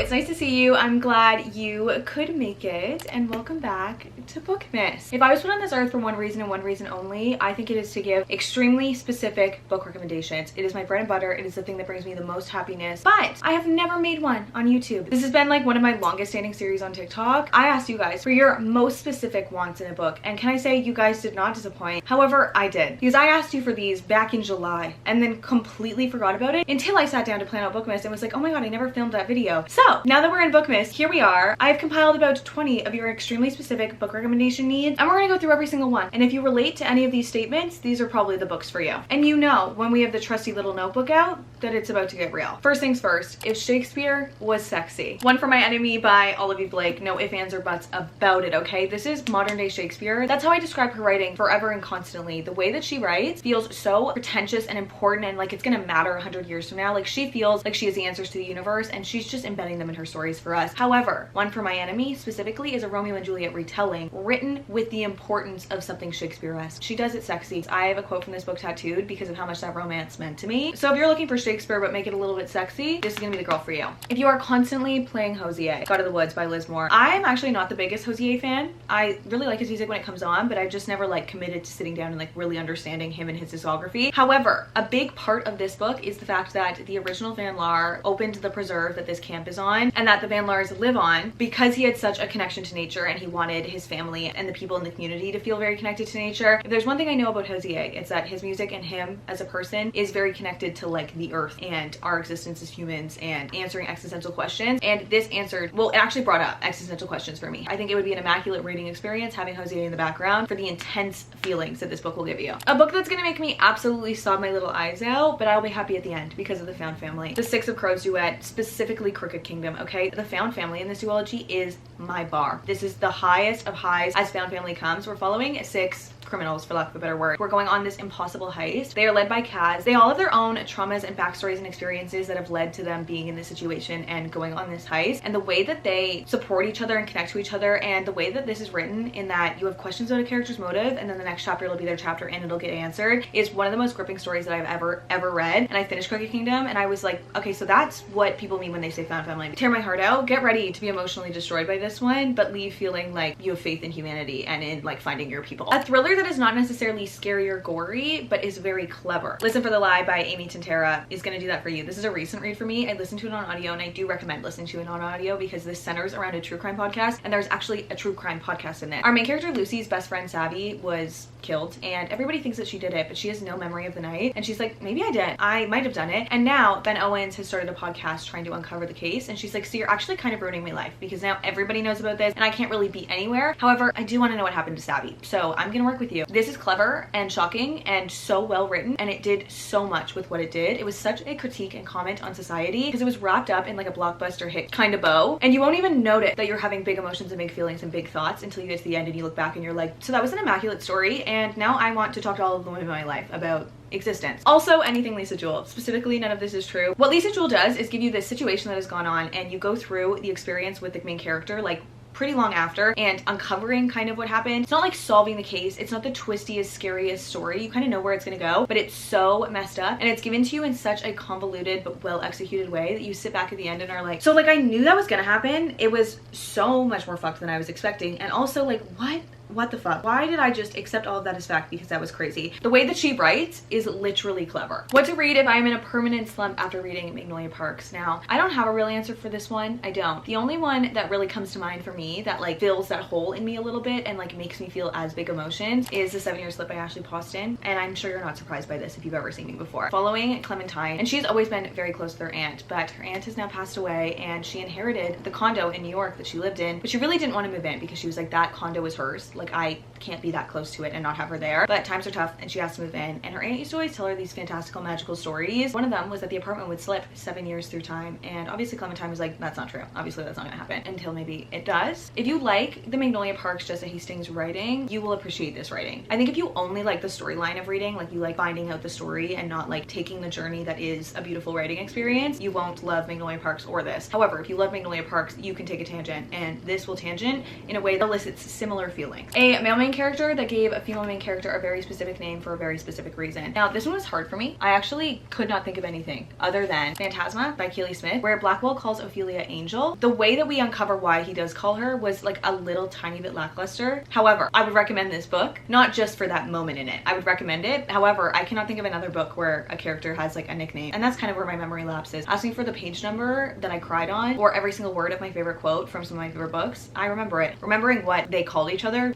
It's nice to see you. I'm glad you could make it, and welcome back to Bookmas. If I was put on this earth for one reason and one reason only, I think it is to give extremely specific book recommendations. It is my bread and butter. It is the thing that brings me the most happiness, but I have never made one on YouTube. This has been like one of my longest standing series on TikTok. I asked you guys for your most specific wants in a book, and can I say you guys did not disappoint? However, I did, because I asked you for these back in July and then completely forgot about it until I sat down to plan out Bookmas and was like, oh my god, I never filmed that video. So now that we're in Bookmas, here we are. I've compiled about 20 of your extremely specific book recommendation needs, and we're gonna go through every single one. And if you relate to any of these statements, these are probably the books for you. And you know, when we have the trusty little notebook out, that it's about to get real. First things first, if Shakespeare was sexy. One for My Enemy by Olivia Blake. No ifs, ands, or buts about it, okay? This is modern day Shakespeare. That's how I describe her writing forever and constantly. The way that she writes feels so pretentious and important and like it's gonna matter 100 years from now. Like she feels like she has the answers to the universe and she's just embedding them in her stories for us. However, One for My Enemy specifically is a Romeo and Juliet retelling written with the importance of something Shakespeare-esque. She does it sexy. I have a quote from this book tattooed because of how much that romance meant to me. So if you're looking for Shakespeare but make it a little bit sexy, this is gonna be the girl for you. If you are constantly playing Hosier, God of the Woods by Liz Moore. I'm actually not the biggest Hosier fan. I really like his music when it comes on, but I've just never like committed to sitting down and like really understanding him and his discography. However, a big part of this book is the fact that the original Van Laar opened the preserve that this camp is on and that the Van Laars live on because he had such a connection to nature and he wanted his family and the people in the community to feel very connected to nature. If there's one thing I know about Hosier, it's that his music and him as a person is very connected to like the earth and our existence as humans and answering existential questions. And this answered, well, it actually brought up existential questions for me. I think it would be an immaculate reading experience having Hosier in the background for the intense feelings that this book will give you. A book that's gonna make me absolutely sob my little eyes out, but I'll be happy at the end because of the Found Family. The Six of Crows duet, specifically Crooked Kingdom, okay? The Found Family in this duology is my bar. This is the highest of highs as Found Family comes. We're following six criminals, for lack of a better word. We're going on this impossible heist. They are led by Kaz. They all have their own traumas and backstories and experiences that have led to them being in this situation and going on this heist. And the way that they support each other and connect to each other, and the way that this is written in that you have questions about a character's motive and then the next chapter will be their chapter and it'll get answered, is one of the most gripping stories that I've ever read. And I finished Crooked Kingdom and I was like, okay, so that's what people mean when they say Found Family. Tear my heart out. Get ready to be emotionally destroyed by this one, but leave feeling like you have faith in humanity and in like finding your people. A thriller that is not necessarily scary or gory, but is very clever. Listen for the Lie by Amy Tintera is gonna do that for you. This is a recent read for me. I listened to it on audio and I do recommend listening to it on audio because this centers around a true crime podcast and there's actually a true crime podcast in it. Our main character Lucy's best friend Savvy was killed and everybody thinks that she did it, but she has no memory of the night and she's like, maybe I did. I might have done it. And now Ben Owens has started a podcast trying to uncover the case and she's like, so you're actually kind of ruining my life because now everybody knows about this and I can't really be anywhere. However, I do want to know what happened to Savvy, so I'm gonna work with you. This is clever and shocking and so well written and it did so much with what it did. It was such a critique and comment on society because it was wrapped up in like a blockbuster hit kind of bow and you won't even notice that you're having big emotions and big feelings and big thoughts until you get to the end and you look back and you're like, so that was an immaculate story and now I want to talk to all of the women in my life about existence. Also, anything Lisa Jewell. Specifically, none of this is true. What Lisa Jewell does is give you this situation that has gone on and you go through the experience with the main character like pretty long after and uncovering kind of what happened. It's not like solving the case. It's not the twistiest, scariest story. You kind of know where it's gonna go, but it's so messed up and it's given to you in such a convoluted but well executed way that you sit back at the end and are like, so like I knew that was gonna happen. It was so much more fucked than I was expecting. And also like, what the fuck? Why did I just accept all of that as fact because that was crazy? The way that she writes is literally clever. What to read if I'm in a permanent slump after reading Magnolia Parks? Now, I don't have a real answer for this one. I don't. The only one that really comes to mind for me that like fills that hole in me a little bit and like makes me feel as big emotions is The 7 Year Slip by Ashley Poston. And I'm sure you're not surprised by this if you've ever seen me before. Following Clementine, and she's always been very close with her aunt, but her aunt has now passed away and she inherited the condo in New York that she lived in, but she really didn't want to move in because she was like, that condo was hers. Like, I can't be that close to it and not have her there. But times are tough and she has to move in, and her aunt used to always tell her these fantastical magical stories. One of them was that the apartment would slip 7 years through time, and obviously Clementine was like, that's not true. Obviously that's not gonna happen, until maybe it does. If you like the Magnolia Parks Jessa Hastings writing, you will appreciate this writing. I think if you only like the storyline of reading, like you like finding out the story and not like taking the journey that is a beautiful writing experience, you won't love Magnolia Parks or this. However, if you love Magnolia Parks, you can take a tangent, and this will tangent in a way that elicits similar feelings. A male main character that gave a female main character a very specific name for a very specific reason. Now, this one was hard for me. I actually could not think of anything other than Phantasma by Keely Smith, where Blackwell calls Ophelia Angel. The way that we uncover why he does call her was like a little tiny bit lackluster. However, I would recommend this book, not just for that moment in it. I would recommend it. However, I cannot think of another book where a character has like a nickname, and that's kind of where my memory lapses. Asking for the page number that I cried on, or every single word of my favorite quote from some of my favorite books, I remember it. Remembering what they called each other,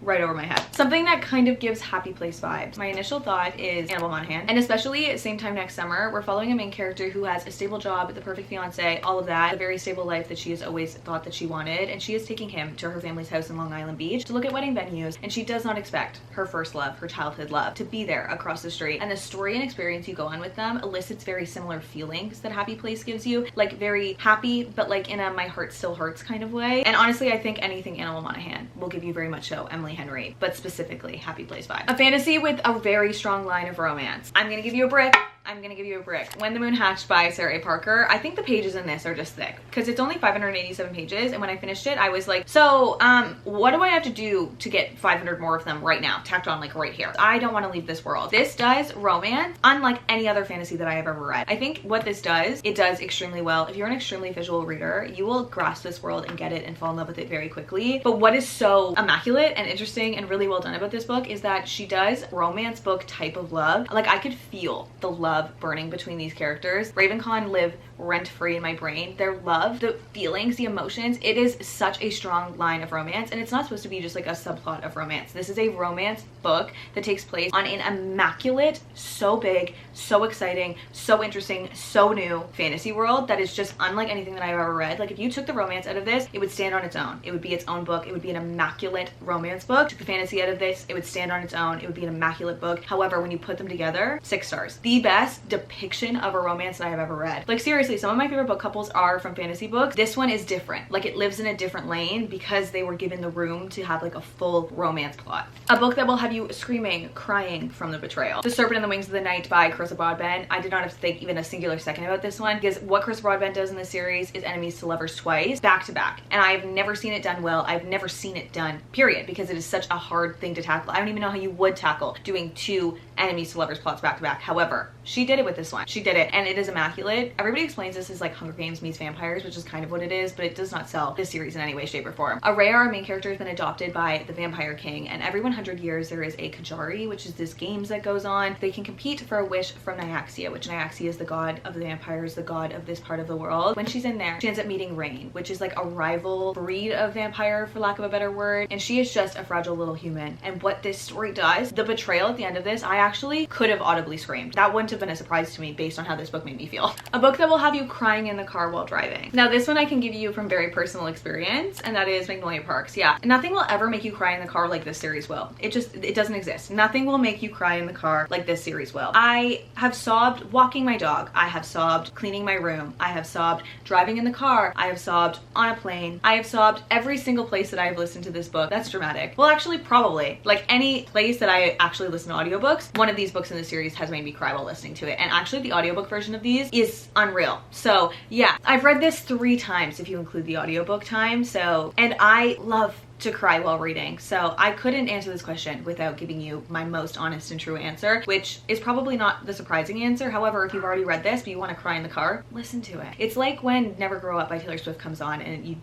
right over my head. Something that kind of gives Happy Place vibes. My initial thought is Annabelle Monaghan, and especially same time next summer, we're following a main character who has a stable job, the perfect fiance, all of that, a very stable life that she has always thought that she wanted, and she is taking him to her family's house in Long Island Beach to look at wedding venues, and she does not expect her first love, her childhood love, to be there across the street. And the story and experience you go on with them elicits very similar feelings that Happy Place gives you, like very happy, but like in a my heart still hurts kind of way. And honestly, I think anything Annabelle Monaghan will give you very much so Emily Henry, but specifically Happy Place vibe. A fantasy with a very strong line of romance. I'm gonna give you a brick. I'm gonna give you a brick. When the Moon Hatched by Sarah A. Parker. I think the pages in this are just thick because it's only 587 pages, and when I finished it I was like, so what do I have to do to get 500 more of them right now, tacked on like right here? I don't want to leave this world. This does romance unlike any other fantasy that I have ever read. I think what this does, it does extremely well. If you're an extremely visual reader, you will grasp this world and get it and fall in love with it very quickly. But what is so immaculate and interesting and really well done about this book is that she does romance book type of love. Like, I could feel the love burning between these characters. Ravencon live rent-free in my brain. Their love, the feelings, the emotions, it is such a strong line of romance, and it's not supposed to be just like a subplot of romance. This is a romance book that takes place on an immaculate, so big, so exciting, so interesting, so new fantasy world that is just unlike anything that I've ever read. Like, if you took the romance out of this, it would stand on its own. It would be its own book. It would be an immaculate romance book. Took the fantasy out of this, it would stand on its own. It would be an immaculate book. However, when you put them together, 6 stars. The best depiction of a romance that I have ever read. Like, seriously, some of my favorite book couples are from fantasy books. This one is different. Like, it lives in a different lane because they were given the room to have like a full romance plot. A book that will have you screaming, crying from the betrayal. The Serpent and the Wings of the Night by Carissa Broadbent. I did not have to think even a singular second about this one because what Carissa Broadbent does in this series is enemies to lovers twice, back to back. And I've never seen it done well. I've never seen it done, period, because it is such a hard thing to tackle. I don't even know how you would tackle doing 2 enemies to lovers plots back to back. However, she did it with this one. She did it, and it is immaculate. Everybody explains this as like Hunger Games meets vampires, which is kind of what it is, but it does not sell this series in any way, shape, or form. Araya, our main character, has been adopted by the Vampire King, and every 100 years there is a Kajari, which is this games that goes on. They can compete for a wish from Nyaxia, which Nyaxia is the god of the vampires, the god of this part of the world. When she's in there, she ends up meeting Rain, which is like a rival breed of vampire, for lack of a better word, and she is just a fragile little human. And what this story does, the betrayal at the end of this, I actually could have audibly screamed. That wouldn't have been a surprise to me based on how this book made me feel. A book that will have you crying in the car while driving. Now, this one I can give you from very personal experience, and that is Magnolia Parks. Yeah, nothing will ever make you cry in the car like this series will. It doesn't exist. Nothing will make you cry in the car like this series will. I have sobbed walking my dog. I have sobbed cleaning my room. I have sobbed driving in the car. I have sobbed on a plane. I have sobbed every single place that I have listened to this book. That's dramatic. Well, actually, probably. Like, any place that I actually listen to audiobooks, one of these books in the series has made me cry while listening to it. And actually, the audiobook version of these is unreal. So yeah, I've read this 3 times if you include the audiobook time. So, and I love to cry while reading. So I couldn't answer this question without giving you my most honest and true answer, which is probably not the surprising answer. However, if you've already read this but you want to cry in the car, listen to it. It's like when Never Grow Up by Taylor Swift comes on and you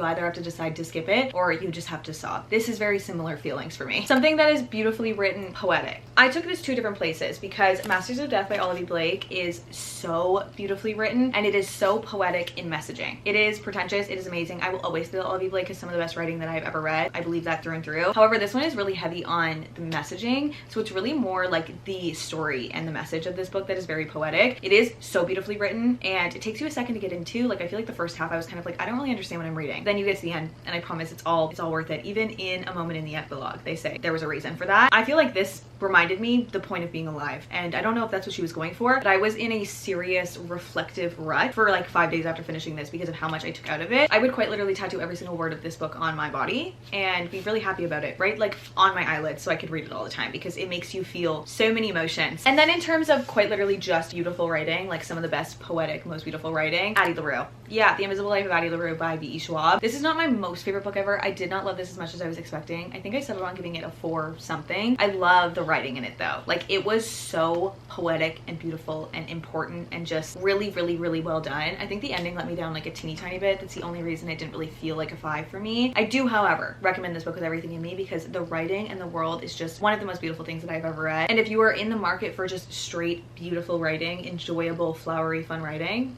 either have to decide to skip it or you just have to sob. This is very similar feelings for me. Something that is beautifully written, poetic. I took this 2 different places because Masters of Death by Olivia Blake is so beautifully written and it is so poetic in messaging. It is pretentious, it is amazing. I will always feel Olivia Blake is some of the best writing that I've ever read. I believe that through and through. However, this one is really heavy on the messaging, so it's really more like the story and the message of this book that is very poetic. It is so beautifully written, and it takes you a second to get into. Like, I feel like the first half I was kind of like, I don't really understand what I'm reading. Then you get to the end, and I promise it's all worth it. Even in a moment in the epilogue, they say there was a reason for that. I feel like this reminded me the point of being alive, and I don't know if that's what she was going for, but I was in a serious reflective rut for like 5 days after finishing this because of how much I took out of it. I would quite literally tattoo every single word of this book on my body and be really happy about it, right? Like on my eyelids, so I could read it all the time because it makes you feel so many emotions. And then in terms of quite literally just beautiful writing, like some of the best poetic, most beautiful writing, Addie LaRue. Yeah, The Invisible Life of Addie LaRue by B.E. Schwab. This is not my most favorite book ever. I did not love this as much as I was expecting. I think I settled on giving it a 4 something. I love the writing in it though. Like, it was so poetic and beautiful and important and just really, really, really well done. I think the ending let me down like a teeny tiny bit. That's the only reason it didn't really feel like a 5 for me. I do, however, recommend this book with everything in me because the writing and the world is just one of the most beautiful things that I've ever read. And if you are in the market for just straight, beautiful writing, enjoyable, flowery, fun writing,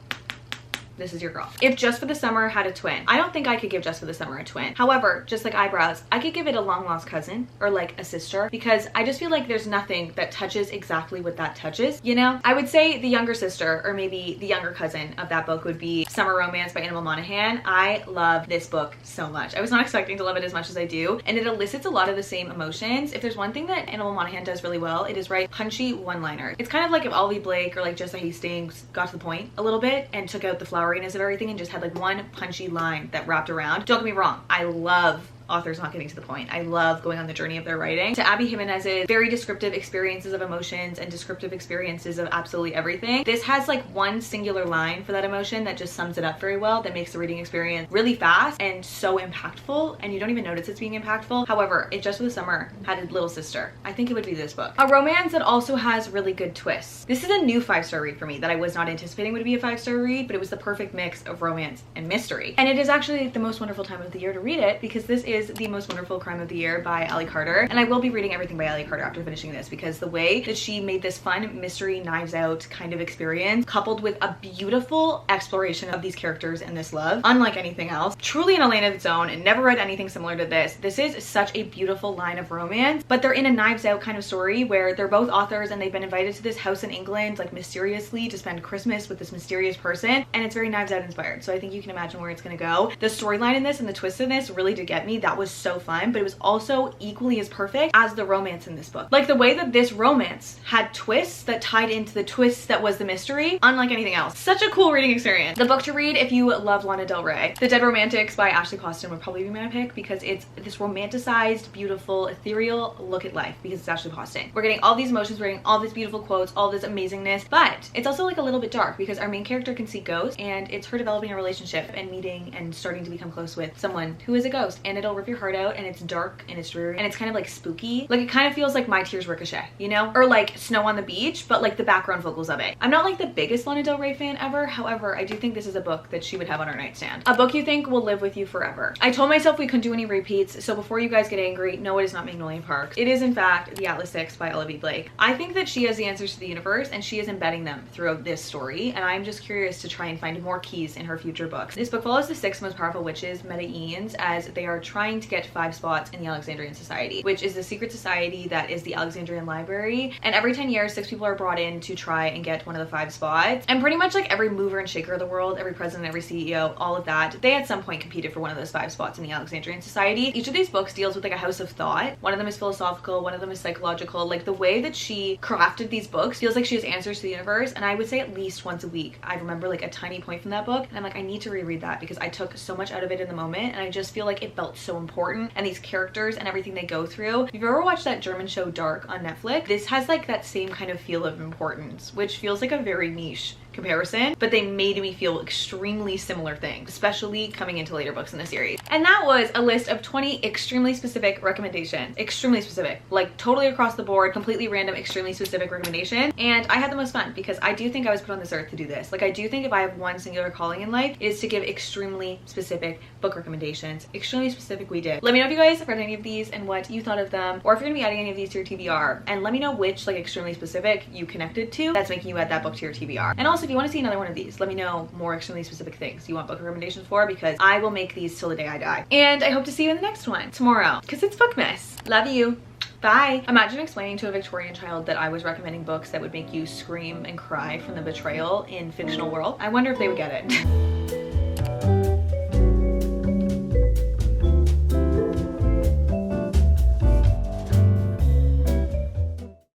this is your girl. If Just for the Summer had a twin, I don't think I could give Just for the Summer a twin. However, just like eyebrows, I could give it a long lost cousin or like a sister because I just feel like there's nothing that touches exactly what that touches, you know? I would say the younger sister or maybe the younger cousin of that book would be Summer Romance by Annabelle Monaghan. I love this book so much. I was not expecting to love it as much as I do, and it elicits a lot of the same emotions. If there's one thing that Annabelle Monaghan does really well, it is write punchy one-liners. It's kind of like if Olivia Blake or like Jessa Hastings got to the point a little bit and took out the floweriness of everything and just had like one punchy line that wrapped around. Don't get me wrong, I love authors not getting to the point. I love going on the journey of their writing. To Abby Jimenez's very descriptive experiences of emotions and descriptive experiences of absolutely everything, this has like one singular line for that emotion that just sums it up very well, that makes the reading experience really fast and so impactful, and you don't even notice it's being impactful. However, if Just for the Summer had a little sister, I think it would be this book. A romance that also has really good twists. This is a new 5-star read for me that I was not anticipating would be a 5-star read, but it was the perfect mix of romance and mystery. And it is actually the most wonderful time of the year to read it because this is The Most Wonderful Crime of the Year by Ally Carter, and I will be reading everything by Ally Carter after finishing this because the way that she made this fun mystery Knives Out kind of experience coupled with a beautiful exploration of these characters and this love, unlike anything else, truly in a lane of its own, and never read anything similar to this. This is such a beautiful line of romance, but they're in a Knives Out kind of story where they're both authors and they've been invited to this house in England like mysteriously to spend Christmas with this mysterious person, and it's very Knives Out inspired, so I think you can imagine where it's gonna go. The storyline in this and the twist in this really did get me. That was so fun, but it was also equally as perfect as the romance in this book. Like the way that this romance had twists that tied into the twists that was the mystery, unlike anything else. Such a cool reading experience. The book to read if you love Lana Del Rey. The Dead Romantics by Ashley Poston would probably be my pick because it's this romanticized, beautiful, ethereal look at life because it's Ashley Poston. We're getting all these emotions, we're getting all these beautiful quotes, all this amazingness, but it's also like a little bit dark because our main character can see ghosts, and it's her developing a relationship and meeting and starting to become close with someone who is a ghost, and it'll rip your heart out, and it's dark and it's dreary and it's kind of like spooky. Like it kind of feels like My Tears Ricochet, you know, or like Snow on the Beach, but like the background vocals of it. I'm not like the biggest Lana Del Rey fan ever, however I do think this is a book that she would have on her nightstand, a book you think will live with you forever. I told myself we couldn't do any repeats, so before you guys get angry, no, it is not Magnolia Park. It is in fact The Atlas Six by Olivia Blake. I think that she has the answers to the universe and she is embedding them throughout this story, and I'm just curious to try and find more keys in her future books. This book follows the 6 most powerful witches, Medellins, as they are trying to get 5 spots in the Alexandrian Society, which is the secret society that is the Alexandrian Library, and every 10 years 6 people are brought in to try and get one of the 5 spots, and pretty much like every mover and shaker of the world, every president, every CEO, all of that, they at some point competed for one of those 5 spots in the Alexandrian Society. Each of these books deals with like a house of thought. One of them is philosophical, one of them is psychological. Like the way that she crafted these books feels like she has answers to the universe, and I would say at least once a week I remember like a tiny point from that book and I'm like, I need to reread that because I took so much out of it in the moment, and I just feel like it felt so important, and these characters and everything they go through. If you've ever watched that German show Dark on Netflix, this has like that same kind of feel of importance, which feels like a very niche comparison, but they made me feel extremely similar things, especially coming into later books in the series. And that was a list of 20 extremely specific recommendations. Extremely specific, like totally across the board, completely random, extremely specific recommendations. And I had the most fun because I do think I was put on this earth to do this. Like I do think if I have one singular calling in life, it is to give extremely specific book recommendations. Extremely specific we did. Let me know if you guys read any of these and what you thought of them, or if you're gonna be adding any of these to your TBR, and let me know which like extremely specific you connected to that's making you add that book to your TBR. And also if you want to see another one of these, let me know more extremely specific things you want book recommendations for, because I will make these till the day I die. And I hope to see you in the next one tomorrow, because it's Bookmas. Love you. Bye. Imagine explaining to a Victorian child that I was recommending books that would make you scream and cry from the betrayal in fictional world. I wonder if they would get it.